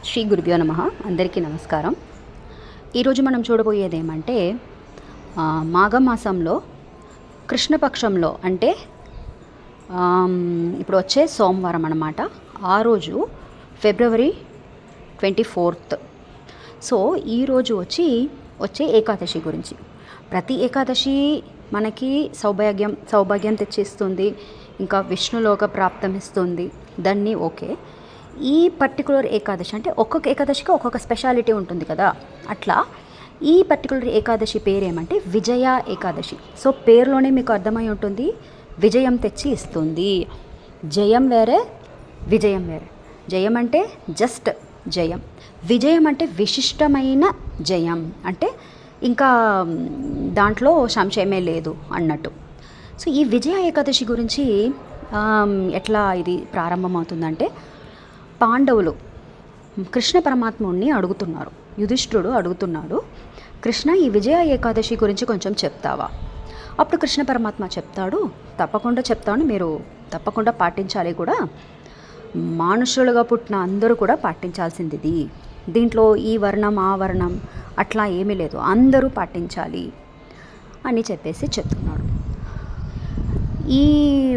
శ్రీ గురుభ్యో నమః. అందరికీ నమస్కారం. ఈరోజు మనం చూడబోయేది ఏమంటే మాఘమాసంలో కృష్ణపక్షంలో అంటే ఇప్పుడు వచ్చే సోమవారం అన్నమాట. ఆ రోజు ఫిబ్రవరి 24th. సో ఈరోజు వచ్చే ఏకాదశి గురించి. ప్రతి ఏకాదశి మనకి సౌభాగ్యం తెచ్చిస్తుంది, ఇంకా విష్ణులోక ప్రాప్తం ఇస్తుంది. దాన్ని ఓకే. ఈ పర్టికులర్ ఏకాదశి అంటే ఒక్కొక్క ఏకాదశికి ఒక్కొక్క స్పెషాలిటీ ఉంటుంది కదా. అట్లా ఈ పర్టికులర్ ఏకాదశి పేరు ఏమంటే విజయ ఏకాదశి. సో పేరులోనే మీకు అర్థమై ఉంటుంది, విజయం తెచ్చి ఇస్తుంది. జయం వేరే, విజయం వేరే. జయం అంటే జస్ట్ జయం, విజయం అంటే విశిష్టమైన జయం, అంటే ఇంకా దాంట్లో సంశయమే లేదు అన్నట్టు. సో ఈ విజయ ఏకాదశి గురించి ఎట్లా ఇది ప్రారంభమవుతుందంటే, పాండవులు కృష్ణ పరమాత్ముడిని అడుగుతున్నారు. యుధిష్ఠిరుడు అడుగుతున్నాడు, కృష్ణ ఈ విజయ ఏకాదశి గురించి కొంచెం చెప్తావా? అప్పుడు కృష్ణ పరమాత్మ చెప్తాడు, తప్పకుండా చెప్తాను, మీరు తప్పకుండా పాటించాలి కూడా. మానుషులుగా పుట్టిన అందరూ కూడా పాటించాల్సింది. దీంట్లో ఈ వర్ణం ఆ వర్ణం అట్లా ఏమీ లేదు, అందరూ పాటించాలి అని చెప్తున్నాడు. ఈ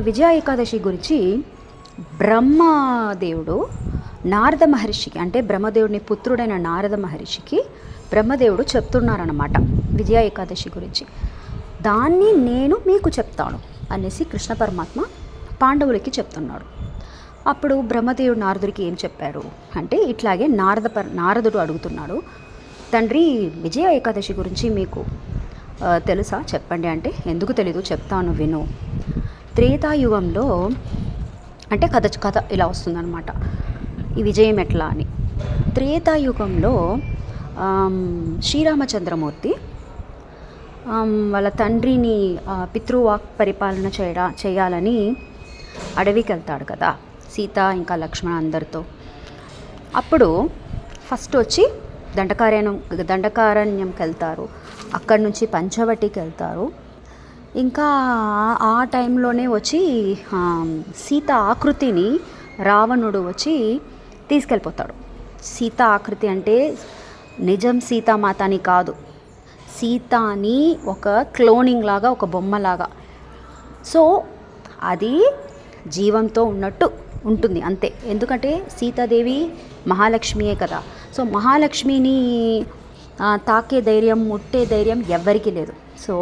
విజయ ఏకాదశి గురించి బ్రహ్మదేవుడు నారద మహర్షికి, అంటే బ్రహ్మదేవుడిని పుత్రుడైన నారద మహర్షికి బ్రహ్మదేవుడు చెప్తున్నారన్నమాట విజయ ఏకాదశి గురించి. దాన్ని నేను మీకు చెప్తాను అనేసి కృష్ణ పరమాత్మ పాండవులకి చెప్తున్నాడు. అప్పుడు బ్రహ్మదేవుడు నారదుడికి ఏం చెప్పారు అంటే, ఇట్లాగే నారదుడు అడుగుతున్నాడు, తండ్రి విజయ ఏకాదశి గురించి మీకు తెలుసా చెప్పండి అంటే, ఎందుకు తెలీదు, చెప్తాను విను. త్రేతాయుగంలో అంటే కథ ఇలా వస్తుందన్నమాట, ఈ విజయం ఎట్లా అని. త్రేతాయుగంలో శ్రీరామచంద్రమూర్తి వాళ్ళ తండ్రిని పితృవాక్ పరిపాలన చేయాలని అడవికి వెళ్తాడు కదా, సీత ఇంకా లక్ష్మణ అందరితో. అప్పుడు ఫస్ట్ వచ్చి దండకారణ్యంకి వెళ్తారు, అక్కడి నుంచి పంచవటికి వెళ్తారు. ఇంకా ఆ టైంలోనే వచ్చి సీత ఆకృతిని రావణుడు వచ్చి తీసుకెళ్ళిపోతాడు. సీత ఆకృతి అంటే నిజం సీతామాతని కాదు, సీతాని ఒక క్లోనింగ్ లాగా, ఒక బొమ్మలాగా. సో అది జీవంతో ఉన్నట్టు ఉంటుంది అంతే. ఎందుకంటే సీతాదేవి మహాలక్ష్మియే కదా. సో మహాలక్ష్మిని తాకే ధైర్యం, ముట్టే ధైర్యం ఎవ్వరికీ లేదు. సో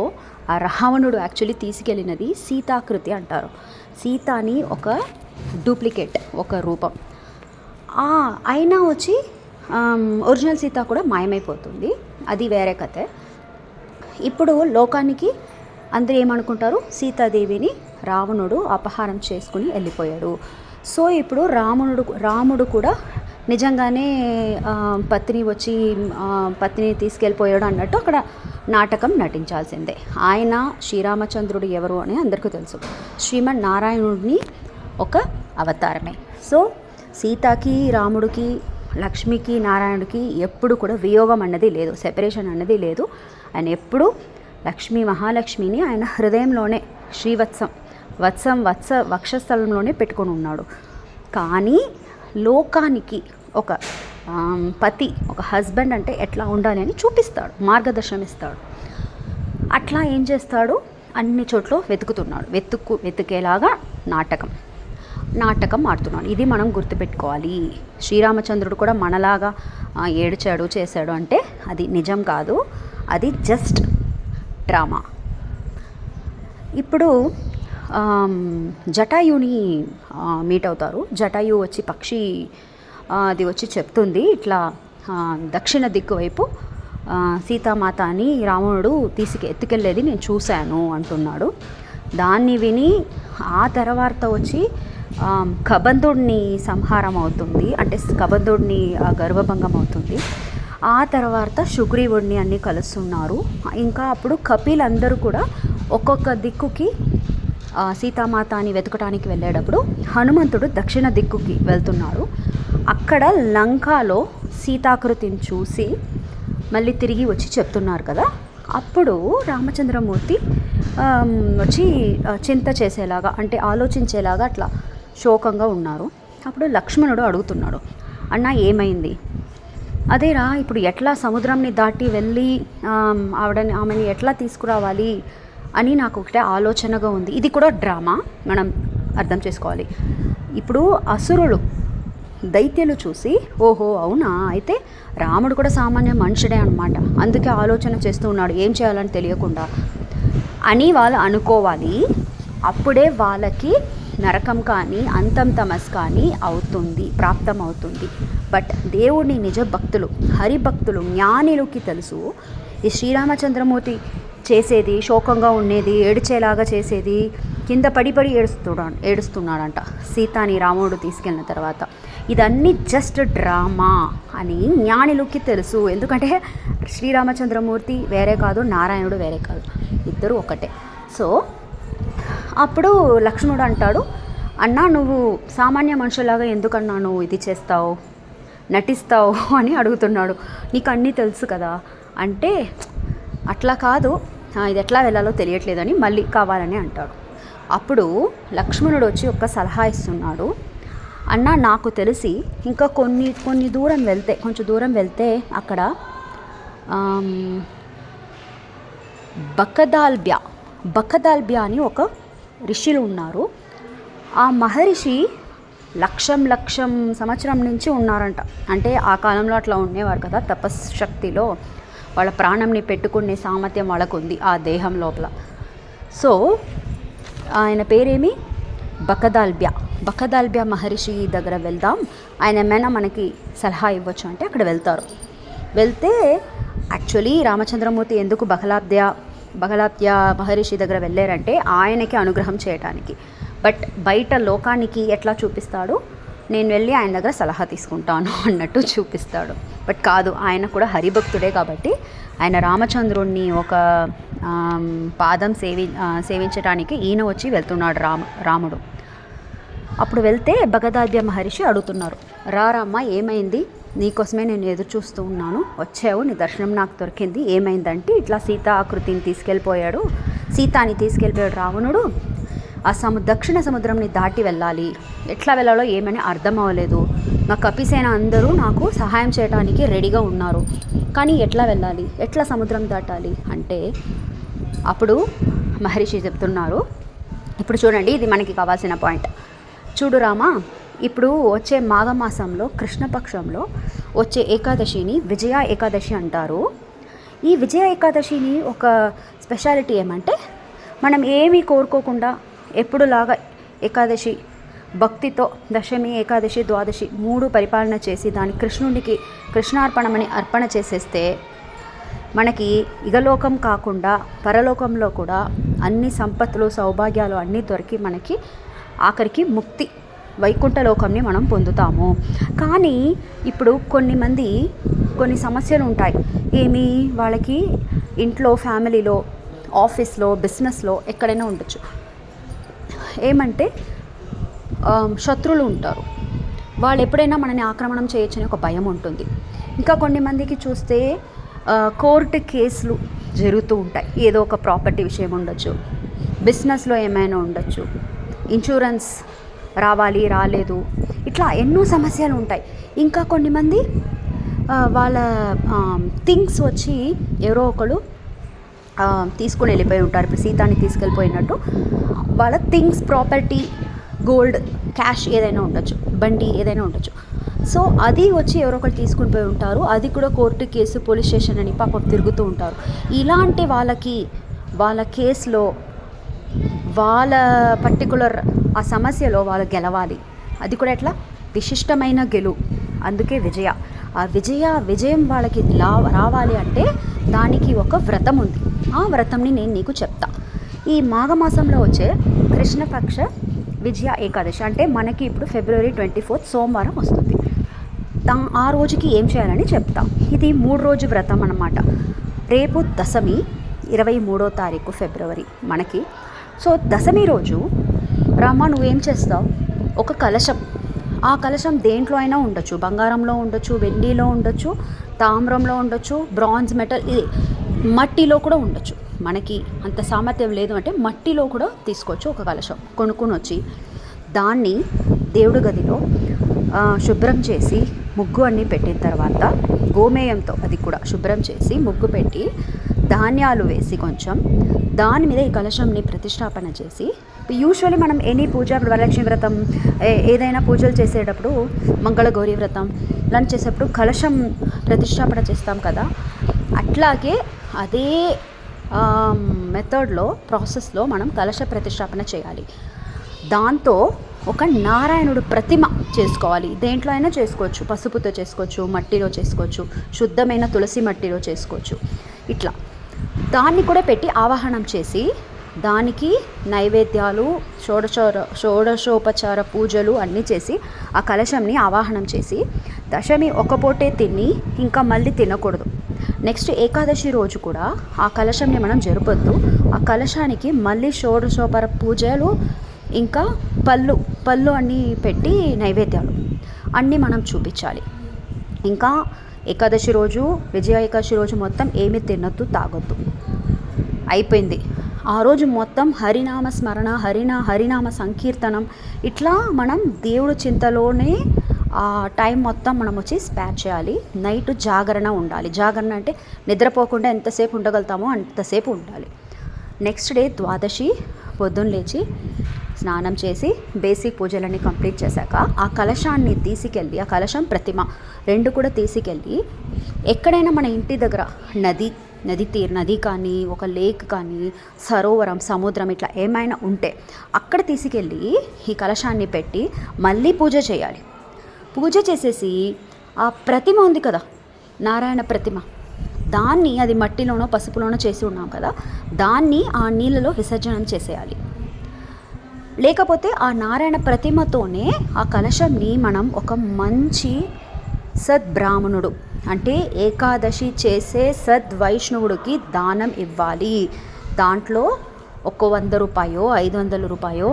ఆ రావణుడు యాక్చువల్లీ తీసుకెళ్ళినది సీతాకృతి అంటారు. సీతాని ఒక డూప్లికేట్, ఒక రూపం. అయినా వచ్చి ఒరిజినల్ సీత కూడా మాయమైపోతుంది, అది వేరే కథే. ఇప్పుడు లోకానికి అందరూ ఏమనుకుంటారు, సీతాదేవిని రావణుడు అపహారం చేసుకుని వెళ్ళిపోయాడు. సో ఇప్పుడు రాముడు కూడా నిజంగానే పత్ని తీసుకెళ్ళిపోయాడు అన్నట్టు అక్కడ నాటకం నటించాల్సిందే. ఆయన శ్రీరామచంద్రుడు ఎవరు అని అందరికీ తెలుసు, శ్రీమన్ నారాయణుడిని ఒక అవతారమే. సో సీతకి, రాముడికి, లక్ష్మికి, నారాయణుడికి ఎప్పుడు కూడా వియోగం అన్నది లేదు, సెపరేషన్ అన్నది లేదు. ఆయన ఎప్పుడు మహాలక్ష్మిని ఆయన హృదయంలోనే, వక్షస్థలంలోనే పెట్టుకొని ఉన్నాడు. కానీ లోకానికి ఒక పతి, ఒక హస్బెండ్ అంటే ఎట్లా ఉండాలి అని చూపిస్తాడు, మార్గదర్శనం ఇస్తాడు. అట్లా ఏం చేస్తాడు, అన్ని చోట్ల వెతికేలాగా నాటకం ఆడుతున్నాడు. ఇది మనం గుర్తుపెట్టుకోవాలి. శ్రీరామచంద్రుడు కూడా మనలాగా ఏడ్చాడు, చేశాడు అంటే అది నిజం కాదు, అది జస్ట్ డ్రామా. ఇప్పుడు జటాయుని మీట్ అవుతారు. జటాయు వచ్చి పక్షి అది వచ్చి చెప్తుంది, ఇట్లా దక్షిణ దిక్కు వైపు సీతామాత అని రావణుడు ఎత్తుకెళ్ళేది నేను చూశాను అంటున్నాడు. దాన్ని విని ఆ తర్వాత వచ్చి కబంధుడిని సంహారం అవుతుంది, అంటే కబంధుడిని గర్వభంగం అవుతుంది. ఆ తర్వాత సుగ్రీవుడిని అన్నీ కలుస్తున్నారు. ఇంకా అప్పుడు కపిలందరూ కూడా ఒక్కొక్క దిక్కుకి సీతామాతని వెతకడానికి వెళ్ళేటప్పుడు హనుమంతుడు దక్షిణ దిక్కుకి వెళ్తున్నాడు. అక్కడ లంకాలో సీతాకృతిని చూసి మళ్ళీ తిరిగి వచ్చి చెప్తున్నారు కదా. అప్పుడు రామచంద్రమూర్తి వచ్చి చింత చేసేలాగా, అంటే ఆలోచించేలాగా అట్లా శోకంగా ఉన్నారు. అప్పుడు లక్ష్మణుడు అడుగుతున్నాడు, అన్న ఏమైంది, అదేరా ఇప్పుడు ఎట్లా సముద్రంని దాటి వెళ్ళి ఆమెని ఎట్లా తీసుకురావాలి అని నాకు ఒకటే ఆలోచనగా ఉంది. ఇది కూడా డ్రామా, మనం అర్థం చేసుకోవాలి. ఇప్పుడు అసురులు దైత్యులు చూసి ఓహో అవునా, అయితే రాముడు కూడా సామాన్య మనుషుడే అనమాట, అందుకే ఆలోచన చేస్తూ ఉన్నాడు ఏం చేయాలని తెలియకుండా అని వాళ్ళు అనుకోవాలి. అప్పుడే వాళ్ళకి నరకం కానీ అంతం తమస్ కానీ అవుతుంది, ప్రాప్తం అవుతుంది. బట్ దేవుడిని నిజ భక్తులు, హరిభక్తులు, జ్ఞానులకి తెలుసు ఈ శ్రీరామచంద్రమూర్తి చేసేది శోకంగా ఉండేది, ఏడ్చేలాగా చేసేది, కింద పడి ఏడుస్తున్నాడంట సీతాని రాముడు తీసుకెళ్ళిన తర్వాత. ఇదన్నీ జస్ట్ డ్రామా అని జ్ఞానులకి తెలుసు. ఎందుకంటే శ్రీరామచంద్రమూర్తి వేరే కాదు, నారాయణుడు వేరే కాదు, ఇద్దరు ఒకటే. సో అప్పుడు లక్ష్మణుడు అంటాడు, అన్నా నువ్వు సామాన్య మనుషులాగా ఎందుకన్నా నువ్వు ఇది చేస్తావు, నటిస్తావు అని అడుగుతున్నాడు. నీకు అన్నీ తెలుసు కదా అంటే, అట్లా కాదు, ఇది ఎట్లా వెళ్ళాలో తెలియట్లేదని మళ్ళీ కావాలని అంటాడు. అప్పుడు లక్ష్మణుడు వచ్చి ఒక సలహా ఇస్తున్నాడు, అన్న నాకు తెలిసి ఇంకా కొంచెం దూరం వెళ్తే అక్కడ బకదాల్బ్యా అని ఒక ఋషులు ఉన్నారు. ఆ మహర్షి లక్షం సంవత్సరం నుంచి ఉన్నారంట. అంటే ఆ కాలంలో అట్లా ఉండేవారు కదా, తపశ్శక్తిలో వాళ్ళ ప్రాణంని పెట్టుకునే సామర్థ్యం వాళ్ళకు ఉంది ఆ దేహం లోపల. సో ఆయన పేరేమి, బకదాల్బ్యా మహర్షి దగ్గర వెళ్దాం, ఆయన ఏమైనా మనకి సలహా ఇవ్వచ్చు అంటే అక్కడ వెళ్తే యాక్చువల్లీ రామచంద్రమూర్తి ఎందుకు బకదాల్బ్యా మహర్షి దగ్గర వెళ్ళారంటే ఆయనకి అనుగ్రహం చేయటానికి. బట్ బయట లోకానికి ఎట్లా చూపిస్తాడు, నేను వెళ్ళి ఆయన దగ్గర సలహా తీసుకుంటాను అన్నట్టు చూపిస్తాడు. బట్ కాదు, ఆయన కూడా హరిభక్తుడే కాబట్టి ఆయన రామచంద్రుణ్ణి ఒక పాదం సేవించడానికి ఈయన వచ్చి వెళ్తున్నాడు రాముడు. అప్పుడు వెళ్తే బకదాల్బ్యా మహర్షి అడుగుతున్నారు, రామ్మ ఏమైంది, నీకోసమే నేను ఎదురు చూస్తూ ఉన్నాను, వచ్చావు, నీ దర్శనం నాకు దొరికింది, ఏమైందంటే ఇట్లా సీతాని తీసుకెళ్ళిపోయాడు రావణుడు, ఆ దక్షిణ సముద్రంని దాటి వెళ్ళాలి, ఎట్లా వెళ్ళాలో ఏమని అర్థం అవ్వలేదు, నా కపిసేన అందరూ నాకు సహాయం చేయడానికి రెడీగా ఉన్నారు, కానీ ఎట్లా వెళ్ళాలి, ఎట్లా సముద్రం దాటాలి అంటే అప్పుడు మహర్షి చెప్తున్నారు, ఇప్పుడు చూడండి ఇది మనకి కావాల్సిన పాయింట్. చూడు రామా, ఇప్పుడు వచ్చే మాఘమాసంలో కృష్ణపక్షంలో వచ్చే ఏకాదశిని విజయ ఏకాదశి అంటారు. ఈ విజయ ఏకాదశిని ఒక స్పెషాలిటీ ఏమంటే, మనం ఏమీ కోరుకోకుండా ఎప్పుడులాగా ఏకాదశి భక్తితో దశమి, ఏకాదశి, ద్వాదశి 3 పరిపాలన చేసి దాని కృష్ణుడికి కృష్ణార్పణమని అర్పణ చేసేస్తే మనకి ఇగలోకం కాకుండా పరలోకంలో కూడా అన్ని సంపత్తులు, సౌభాగ్యాలు అన్నీ దొరికి మనకి ఆఖరికి ముక్తి, వైకుంఠలోకంని మనం పొందుతాము. కానీ ఇప్పుడు కొన్ని సమస్యలు ఉంటాయి. వాళ్ళకి ఇంట్లో, ఫ్యామిలీలో, ఆఫీస్లో, బిజినెస్లో ఎక్కడైనా ఉండొచ్చు. ఏమంటే శత్రువులు ఉంటారు, వాళ్ళు ఎప్పుడైనా మనని ఆక్రమణం చేయొచ్చని ఒక భయం ఉంటుంది. ఇంకా కొన్ని మందికి చూస్తే కోర్టు కేసులు జరుగుతూ ఉంటాయి, ఏదో ఒక ప్రాపర్టీ విషయం ఉండొచ్చు, బిజినెస్లో ఏమైనా ఉండొచ్చు, ఇన్సూరెన్స్ రాలేదు, ఇట్లా ఎన్నో సమస్యలు ఉంటాయి. ఇంకా కొన్ని మంది వాళ్ళ థింగ్స్ వచ్చి ఎవరో ఒకరు తీసుకుని వెళ్ళిపోయి ఉంటారు. ఇప్పుడు సీతాని తీసుకెళ్ళిపోయినట్టు వాళ్ళ థింగ్స్, ప్రాపర్టీ, గోల్డ్, క్యాష్ ఏదైనా ఉండొచ్చు, బండి ఏదైనా ఉండొచ్చు. సో అది వచ్చి ఎవరో ఒకరు తీసుకుని పోయి ఉంటారు. అది కూడా కోర్టు కేసు, పోలీస్ స్టేషన్ అని పాపం తిరుగుతూ ఉంటారు. ఇలాంటి వాళ్ళ కేసులో వాళ్ళ పర్టికులర్ ఆ సమస్యలో వాళ్ళు గెలవాలి. అది కూడా ఎట్లా, విశిష్టమైన గెలువు, అందుకే విజయ. ఆ విజయం వాళ్ళకి రావాలి అంటే దానికి ఒక వ్రతం ఉంది. ఆ వ్రతంని నేను నీకు చెప్తా. ఈ మాఘమాసంలో వచ్చే కృష్ణపక్ష విజయ ఏకాదశి అంటే మనకి ఇప్పుడు ఫిబ్రవరి 24 సోమవారం వస్తుంది. ఆ రోజుకి ఏం చేయాలని చెప్తా. ఇది 3 రోజు వ్రతం అన్నమాట. రేపు దశమి 23వ తారీఖు ఫిబ్రవరి మనకి. సో దశమి రోజు రామ నువ్వేం చేస్తావు, ఒక కలశం, ఆ కలశం దేంట్లో అయినా ఉండొచ్చు, బంగారంలో ఉండొచ్చు, వెండిలో ఉండొచ్చు, తామ్రంలో ఉండొచ్చు, బ్రాంజ్ మెటల్, ఇది మట్టిలో కూడా ఉండొచ్చు. మనకి అంత సామర్థ్యం లేదు అంటే మట్టిలో కూడా తీసుకోవచ్చు. ఒక కలశం కొనుక్కొని వచ్చి దాన్ని దేవుడి గదిలో శుభ్రం చేసి ముగ్గు అన్నీ పెట్టిన తర్వాత గోమేయంతో అది కూడా శుభ్రం చేసి ముగ్గు పెట్టి ధాన్యాలు వేసి కొంచెం దాని మీద ఈ కలశంని ప్రతిష్టాపన చేసి, యూజువల్లీ మనం ఎనీ పూజ, వరలక్ష్మి వ్రతం, ఏదైనా పూజలు చేసేటప్పుడు, మంగళగౌరి వ్రతం ఇలాంటి చేసేటప్పుడు కలశం ప్రతిష్టాపన చేస్తాం కదా, అట్లాగే అదే మెథడ్లో ప్రాసెస్లో మనం కలశ ప్రతిష్టాపన చేయాలి. దాంతో ఒక నారాయణుడు ప్రతిమ చేసుకోవాలి. దేంట్లో అయినా చేసుకోవచ్చు, పసుపుతో చేసుకోవచ్చు, మట్టిలో చేసుకోవచ్చు, శుద్ధమైన తులసి మట్టిలో చేసుకోవచ్చు. ఇట్లా దాన్ని కూడా పెట్టి ఆవాహనం చేసి దానికి నైవేద్యాలు, షోడశోపచార పూజలు అన్నీ చేసి ఆ కలశంని ఆవాహనం చేసి దశమి ఒక పూటే తిని ఇంకా మళ్ళీ తినకూడదు. నెక్స్ట్ ఏకాదశి రోజు కూడా ఆ కలశంని మనం జరపొద్దు. ఆ కలశానికి మళ్ళీ షోడశోపర పూజలు ఇంకా పళ్ళు అన్నీ పెట్టి నైవేద్యాలు అన్నీ మనం చూపించాలి. ఇంకా ఏకాదశి రోజు, విజయ ఏకాదశి రోజు మొత్తం ఏమీ తినొద్దు, తాగొద్దు. అయిపోయింది. ఆ రోజు మొత్తం హరినామ స్మరణ, హరినామ సంకీర్తనం, ఇట్లా మనం దేవుడు చింతలోనే ఆ టైం మొత్తం మనం వచ్చి స్పేర్ చేయాలి. నైట్ జాగరణ ఉండాలి. జాగరణ అంటే నిద్రపోకుండా ఎంతసేపు ఉండగలుగుతామో అంతసేపు ఉండాలి. నెక్స్ట్ డే ద్వాదశి పొద్దున్న లేచి స్నానం చేసి బేసిక్ పూజలన్నీ కంప్లీట్ చేశాక ఆ కలశాన్ని తీసుకెళ్ళి, ఆ కలశం ప్రతిమ రెండు కూడా తీసుకెళ్ళి ఎక్కడైనా మన ఇంటి దగ్గర నది కానీ, ఒక లేక్ కానీ, సరోవరం, సముద్రం ఇట్లా ఏమైనా ఉంటే అక్కడ తీసుకెళ్ళి ఈ కలశాన్ని పెట్టి మళ్ళీ పూజ చేయాలి. పూజ చేసేసి ఆ ప్రతిమ ఉంది కదా, నారాయణ ప్రతిమ, దాన్ని, అది మట్టిలోనో పసుపులోనో చేసి ఉన్నాం కదా, దాన్ని ఆ నీళ్ళలో విసర్జనం చేసేయాలి. లేకపోతే ఆ నారాయణ ప్రతిమతోనే ఆ కలశంని మనం ఒక మంచి సద్బ్రాహ్మణుడు అంటే ఏకాదశి చేసే సద్వైష్ణవుడికి దానం ఇవ్వాలి. దాంట్లో ఒక 100 రూపాయో 500 రూపాయో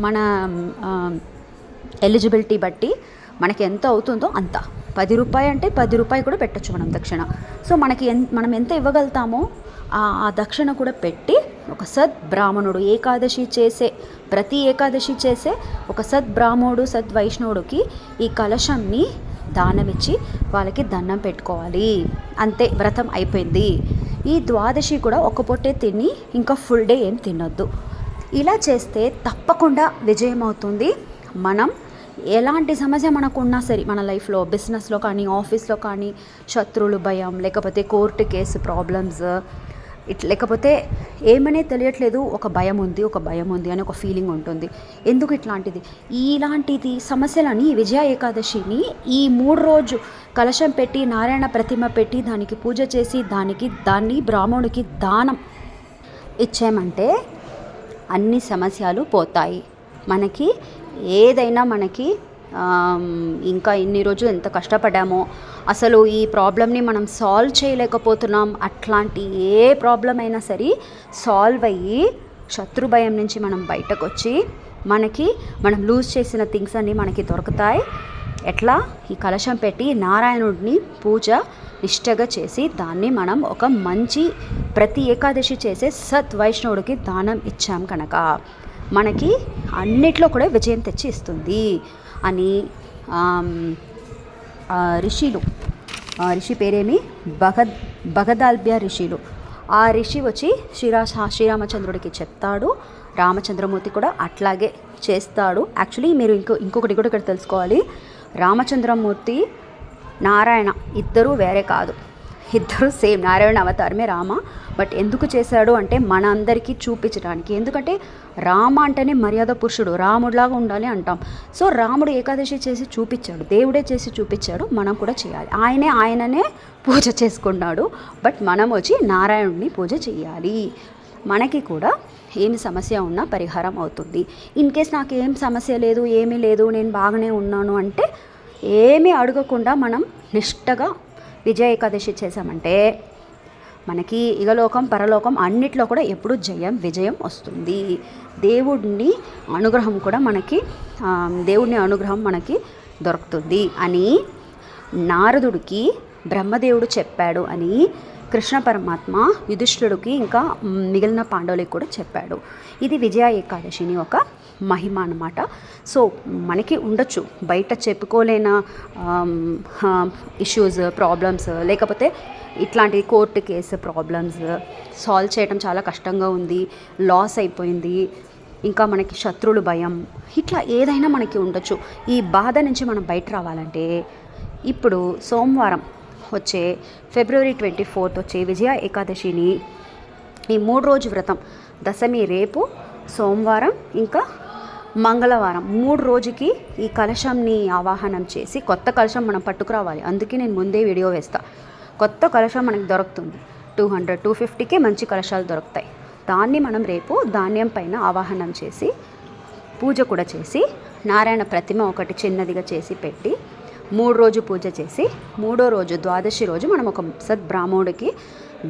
మన ఎలిజిబిలిటీ బట్టి మనకి ఎంత అవుతుందో అంత. 10 రూపాయలు అంటే 10 రూపాయలు కూడా పెట్టచ్చు మనం దక్షిణ. సో మనం ఎంత ఇవ్వగలుగుతామో ఆ దక్షిణ కూడా పెట్టి ఒక సద్బ్రాహ్మణుడు ప్రతి ఏకాదశి చేసే ఒక సద్బ్రాహ్మణుడు, సద్వైష్ణవుడికి ఈ కలశంని దానమిచ్చి వాళ్ళకి దండం పెట్టుకోవాలి. అంతే, వ్రతం అయిపోయింది. ఈ ద్వాదశి కూడా ఒక పొట్టే తిని ఇంకా ఫుల్ డే ఏం తినొద్దు. ఇలా చేస్తే తప్పకుండా విజయం అవుతుంది. మనం ఎలాంటి సమస్య మనకున్నా సరే, మన లైఫ్లో, బిజినెస్లో కానీ, ఆఫీస్లో కానీ, శత్రువులు భయం, లేకపోతే కోర్టు కేసు ప్రాబ్లమ్స్, లేకపోతే ఏమనే తెలియట్లేదు, ఒక భయం ఉంది అని ఒక ఫీలింగ్ ఉంటుంది. ఎందుకు ఇలాంటిది సమస్యలని విజయ ఏకాదశిని ఈ 3 రోజు కలశం పెట్టి, నారాయణ ప్రతిమ పెట్టి, దానికి పూజ చేసి, దాన్ని బ్రాహ్మణుడికి దానం ఇచ్చామంటే అన్ని సమస్యలు పోతాయి. మనకి ఏదైనా ఇంకా ఇన్ని రోజులు ఎంత కష్టపడ్డామో, అసలు ఈ ప్రాబ్లమ్ని మనం సాల్వ్ చేయలేకపోతున్నాం. అట్లాంటి ఏ ప్రాబ్లం అయినా సరే సాల్వ్ అయ్యి శత్రు భయం నుంచి మనం బయటకు వచ్చి మనం లూజ్ చేసిన థింగ్స్ అన్నీ మనకి దొరుకుతాయి. ఎట్లా? ఈ కలశం పెట్టి నారాయణుడిని పూజ నిష్టగా చేసి దాన్ని మనం ఒక మంచి ప్రతి ఏకాదశి చేసే సద్వైష్ణవుడికి దానం ఇచ్చాం కనుక మనకి అన్నిట్లో కూడా విజయం తెచ్చి ఇస్తుంది అని ఋషి పేరేమి భగదాల్బ్య ఋషులు. ఆ ఋషి వచ్చి శ్రీరామచంద్రుడికి చెప్తాడు. రామచంద్రమూర్తి కూడా అట్లాగే చేస్తాడు. యాక్చువల్లీ మీరు ఇంకొకటి కూడా ఇక్కడ తెలుసుకోవాలి. రామచంద్రమూర్తి, నారాయణ ఇద్దరూ వేరే కాదు, ఇద్దరు సేమ్ నారాయణ అవతారమే రామ. బట్ ఎందుకు చేశాడు అంటే మన అందరికీ చూపించడానికి. ఎందుకంటే రామ అంటేనే మర్యాద పురుషుడు, రాముడిలాగా ఉండాలి అంటాం. సో రాముడు ఏకాదశి చేసి చూపించాడు, దేవుడే చేసి చూపించాడు, మనం కూడా చేయాలి. ఆయననే పూజ చేసుకున్నాడు. బట్ మనం వచ్చి నారాయణుడిని పూజ చేయాలి. మనకి కూడా ఏమి సమస్య ఉన్నా పరిహారం అవుతుంది. ఇన్ కేస్ నాకు ఏం సమస్య లేదు, ఏమీ లేదు, నేను బాగానే ఉన్నాను అంటే ఏమీ అడగకుండా మనం నిష్టగా విజయ ఏకాదశి చేసామంటే మనకి ఇహలోకం పరలోకం అన్నిట్లో కూడా ఎప్పుడు విజయం వస్తుంది. దేవుడి అనుగ్రహం మనకి దొరుకుతుంది అని నారదుడికి బ్రహ్మదేవుడు చెప్పాడు అని కృష్ణ పరమాత్మ యుధిష్ఠిరుడికి ఇంకా మిగిలిన పాండవులకి కూడా చెప్పాడు. ఇది విజయ ఏకాదశిని ఒక మహిమ అన్నమాట. సో మనకి ఉండొచ్చు బయట చెప్పుకోలేన ఇష్యూస్, ప్రాబ్లమ్స్, లేకపోతే ఇట్లాంటి కోర్టు కేసు ప్రాబ్లమ్స్ సాల్వ్ చేయడం చాలా కష్టంగా ఉంది, లాస్ అయిపోయింది, ఇంకా మనకి శత్రువులు భయం, ఇట్లా ఏదైనా మనకి ఉండొచ్చు. ఈ బాధ నుంచి మనం బయట రావాలంటే ఇప్పుడు సోమవారం వచ్చే ఫిబ్రవరి 24 వచ్చే విజయ ఏకాదశిని ఈ 3 రోజు వ్రతం, దశమి రేపు, సోమవారం ఇంకా మంగళవారం 3 రోజుకి ఈ కలశంని ఆవాహనం చేసి కొత్త కలశం మనం పట్టుకురావాలి. అందుకే నేను ముందే వీడియో వేస్తా. కొత్త కలశం మనకి దొరుకుతుంది 200-250కే మంచి కలశాలు దొరుకుతాయి. దాన్ని మనం రేపు ధాన్యం పైన ఆవాహనం చేసి పూజ కూడా చేసి నారాయణ ప్రతిమ ఒకటి చిన్నదిగా చేసి పెట్టి 3 రోజు పూజ చేసి 3వ రోజు ద్వాదశి రోజు మనం ఒక సద్బ్రాహ్మణుడికి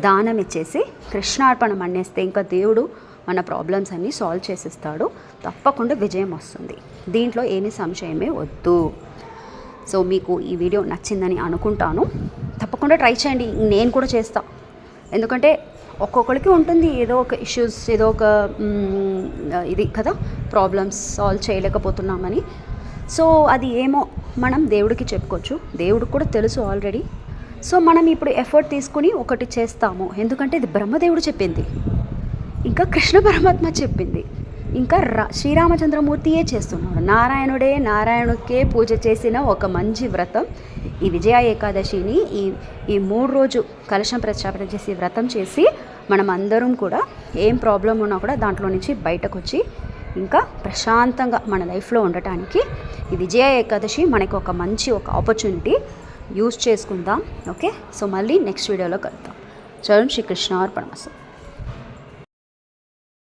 దానం ఇచ్చేసి కృష్ణార్పణం అనేస్తే ఇంకా దేవుడు మన ప్రాబ్లమ్స్ అన్నీ సాల్వ్ చేసిస్తాడు. తప్పకుండా విజయం వస్తుంది. దీంట్లో ఏమీ సంశయమే వద్దు. సో మీకు ఈ వీడియో నచ్చిందని అనుకుంటాను. తప్పకుండా ట్రై చేయండి. నేను కూడా చేస్తా. ఎందుకంటే ఒక్కొక్కరికి ఉంటుంది ఏదో ఒక ఇష్యూస్, ఏదో ఒక ఇది కదా, ప్రాబ్లమ్స్ సాల్వ్ చేయలేకపోతున్నామని. సో అది ఏమో మనం దేవుడికి చెప్పుకోవచ్చు. దేవుడికి కూడా తెలుసు ఆల్రెడీ. సో మనం ఇప్పుడు ఎఫర్ట్ తీసుకుని ఒకటి చేస్తాము. ఎందుకంటే ఇది బ్రహ్మదేవుడు చెప్పింది, ఇంకా కృష్ణ పరమాత్మ చెప్పింది, ఇంకా శ్రీరామచంద్రమూర్తియే చేస్తున్నాడు. నారాయణుడికే పూజ చేసిన ఒక మంచి వ్రతం ఈ విజయ ఏకాదశిని. ఈ 3 రోజు కలశం ప్రతిష్టాపన చేసి వ్రతం చేసి మనం అందరం కూడా ఏం ప్రాబ్లం ఉన్నా కూడా దాంట్లో నుంచి బయటకు వచ్చి ఇంకా ప్రశాంతంగా మన లైఫ్లో ఉండటానికి ఈ విజయ ఏకాదశి మనకి ఒక మంచి ఆపర్చునిటీ. యూజ్ చేసుకుందాం. ఓకే, సో మళ్ళీ నెక్స్ట్ వీడియోలో కలుద్దాం. జయం శ్రీకృష్ణ అర్పణమస్తు.